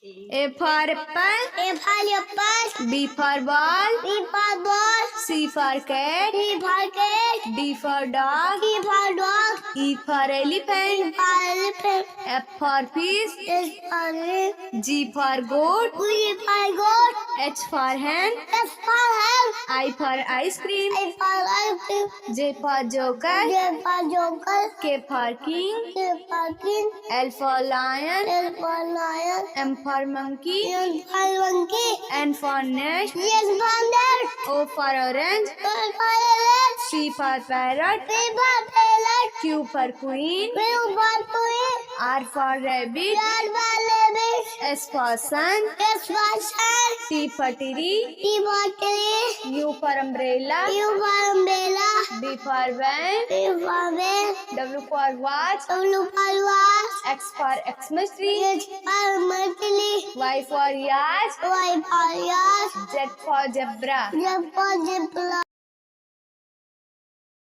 A for apple. A for apple. B for ball. B for ball. C for cat. C for cat. D for dog. E for dog. E for E elephant. for elephant. F for fish. S for ring. G for goat. G for goat. H for hen. S for hen. I for ice cream. I for ice cream. J for joker. J for joker. K for king. K for king. L for lion. L for lion. M for monkey. M for monkey. N for nest. Yes for net. O for orange. O for orange. P for parrot. P for parrot. Q for queen. Q for queen. R for rabbit. R for rabbit. S for sun. S for sun. T for tree. T for tree. U for umbrella. U for umbrella. V for van. V for van. W for watch. W for watch. X for Xmas tree. H for machli. Y for yacht. Y for yacht. Z for zebra. Z for zebra.